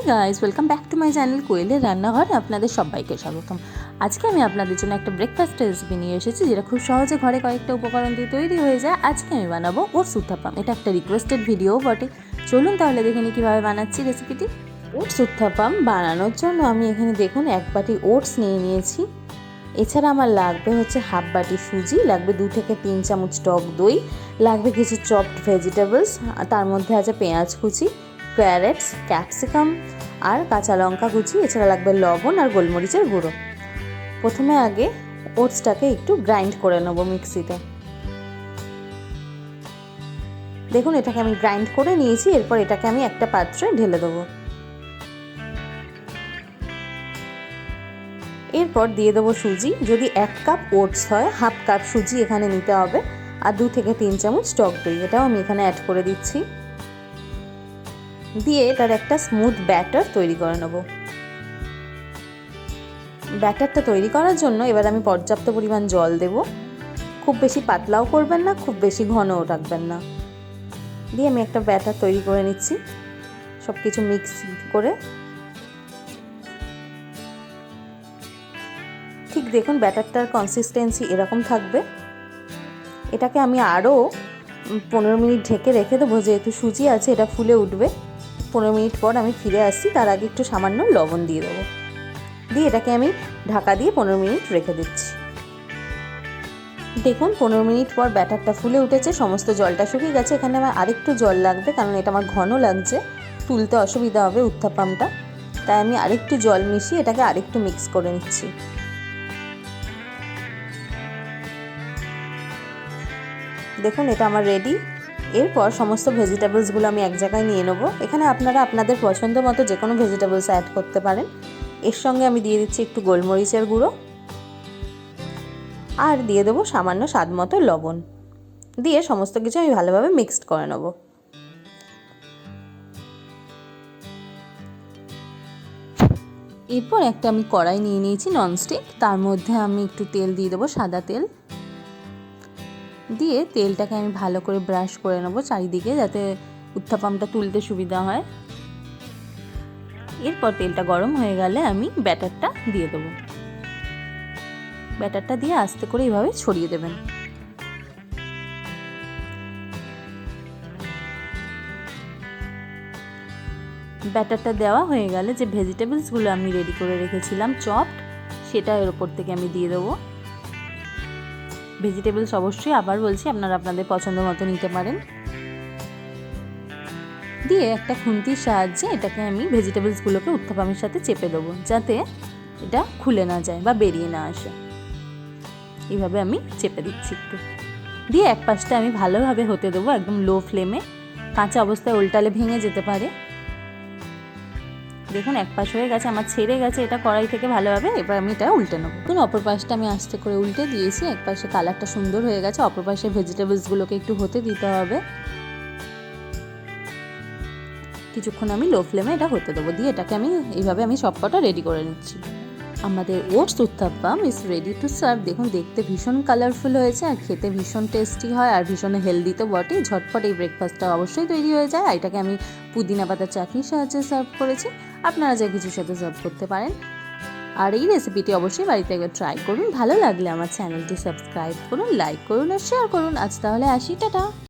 Guys, welcome back to my channel কোয়েলের রান্নাঘরে আপনাদের সবাইকে স্বাগতম। আজকে আমি আপনাদের জন্য একটা ব্রেকফাস্ট রেসিপি নিয়ে এসেছি, যেটা খুব সহজে ঘরে কয়েকটা উপকরণ দিয়ে তৈরি হয়ে যায়। আজকে আমি বানাবো ওটস উত্থাপাম। এটা একটা রিকোয়েস্টেড ভিডিও বটে। চলুন তাহলে দেখে নিই কীভাবে বানাচ্ছি রেসিপিটি। ওটস উত্থাপাম বানানোর জন্য আমি এখানে দেখুন 1 বাটি ওটস নিয়ে নিয়েছি। এছাড়া আমার লাগবে হচ্ছে হাফ বাটি সুজি, লাগবে 2 থেকে 3 চামচ টক দই, লাগবে কিছু চপড ভেজিটেবলস, তার মধ্যে আছে পেঁয়াজ কুচি, ক্যারেটস, ক্যাপসিকাম আর কাঁচা লঙ্কা কুচি। এছাড়া লাগবে লবণ আর গোলমরিচের গুঁড়ো। প্রথমে আগে ওটসটাকে একটু গ্রাইন্ড করে নেব মিক্সিতে। দেখুন এটাকে আমি গ্রাইন্ড করে নিয়েছি। এরপর এটাকে আমি একটা পাত্রে ঢেলে দেবো। এরপর দিয়ে দেবো সুজি। যদি 1 কাপ ওটস হয়, হাফ কাপ সুজি এখানে নিতে হবে। আর 2 থেকে 3 চামচ টক দই, এটাও আমি এখানে অ্যাড করে দিচ্ছি। দিয়ে এটার একটা স্মুথ ব্যাটার তৈরি করে নেব। ব্যাটারটা তৈরি করার জন্য এবার আমি পর্যাপ্ত পরিমাণ জল দেব। খুব বেশি পাতলাও করবেন না, খুব বেশি ঘনও রাখবেন না। দিয়ে আমি একটা ব্যাটার তৈরি করে নিচ্ছি, সব কিছু মিক্স করে। ঠিক দেখুন ব্যাটারটার কনসিস্টেন্সি এরকম থাকবে। এটাকে আমি আরও 15 মিনিট ঢেকে রেখে দেবো, যেহেতু সুজি আছে এটা ফুলে উঠবে। 15 মিনিট পর আমি ফিরে আসছি, তার আগে একটু সামান্য লবণ দিয়ে দেবো। দিয়ে এটাকে আমি ঢাকা দিয়ে 15 মিনিট রেখে দিচ্ছি। দেখুন 15 মিনিট পর ব্যাটারটা ফুলে উঠেছে, সমস্ত জলটা শুকিয়ে গেছে। এখানে আমার আরেকটু জল লাগবে, কারণ এটা আমার ঘন লাগছে, তুলতে অসুবিধা হবে উত্থাপামটা। তাই আমি আরেকটু জল মিশিয়ে এটাকে আরেকটু মিক্স করে নিচ্ছি। দেখুন এটা আমার রেডি। এরপর সমস্ত ভেজিটেবলসগুলো আমি এক জায়গায় নিয়ে নেবো। এখানে আপনারা আপনাদের পছন্দ মতো যে কোনো ভেজিটেবলস অ্যাড করতে পারেন। এর সঙ্গে আমি দিয়ে দিচ্ছি একটু গোলমরিচের গুঁড়ো, আর দিয়ে দেবো সামান্য স্বাদ মতো লবণ। দিয়ে সমস্ত কিছু আমি ভালোভাবে মিক্সড করে নেব। এরপর একটা আমি কড়াই নিয়ে নিয়েছি ননস্টিক, তার মধ্যে আমি একটু তেল দিয়ে দেবো, সাদা তেল। দিয়ে তেলটাকে আমি ভালো করে ব্রাশ করে নেবো চারিদিকে, যাতে উত্থাপামটা তুলতে সুবিধা হয়। এরপর তেলটা গরম হয়ে গেলে আমি ব্যাটারটা দিয়ে দেবো। ব্যাটারটা দিয়ে আস্তে করে এইভাবে ছড়িয়ে দেবেন। ব্যাটারটা দেওয়া হয়ে গেলে যে ভেজিটেবলসগুলো আমি রেডি করে রেখেছিলাম চপড, সেটা এর ওপর থেকে আমি দিয়ে দেবো। ভেজিটেবলস অবশ্যই আবার বলছি আপনারা আপনাদের পছন্দ মতো নিতে পারেন। দিয়ে একটা খুন্তির সাহায্যে এটাকে আমি ভেজিটেবলসগুলোকে উত্থাপামের সাথে চেপে দেবো, যাতে এটা খুলে না যায় বা বেরিয়ে না আসে। এইভাবে আমি চেপে দিচ্ছি একটু। দিয়ে এক পাশটা আমি ভালোভাবে হতে দেবো, একদম লো ফ্লেমে। কাঁচা অবস্থায় উল্টালে ভেঙে যেতে পারে। দেখুন এক পাশ হয়ে গেছে, আমার ছেড়ে গেছে এটা কড়াই থেকে ভালোভাবে। এবার আমি এটা উল্টে নেবো। দেখুন অপর পাশটা আমি আস্তে করে উল্টে দিয়েছি। এক পাশে কালারটা সুন্দর হয়ে গেছে, অপর পাশে ভেজিটেবলসগুলোকে একটু হতে দিতে হবে। কিছুক্ষণ আমি লো ফ্লেমে এটা হতে দেবো। দিয়ে এটাকে আমি এইভাবে আমি সবকটা রেডি করে নিচ্ছি। আমাদের oats uttapam is ready to serve. দেখুন দেখতে ভীষণ কালারফুল হয়েছে, আর খেতে ভীষণ টেস্টি হয়, আর ভীষণ হেলদি তো বটেই। ঝটপট এই ব্রেকফাস্টটা অবশ্যই তৈরি হয়ে যায়। আর এটাকে আমি পুদিনা পাতার চাটনির সাহায্যে সার্ভ করেছি। আপনারা যা কিছুর সাথে সার্ভ করতে পারেন। আর এই রেসিপিটি অবশ্যই বাড়িতে একবার ট্রাই করুন। ভালো লাগলে আমার চ্যানেলটি সাবস্ক্রাইব করুন, লাইক করুন আর শেয়ার করুন। আজ তাহলে আসি, টাটা।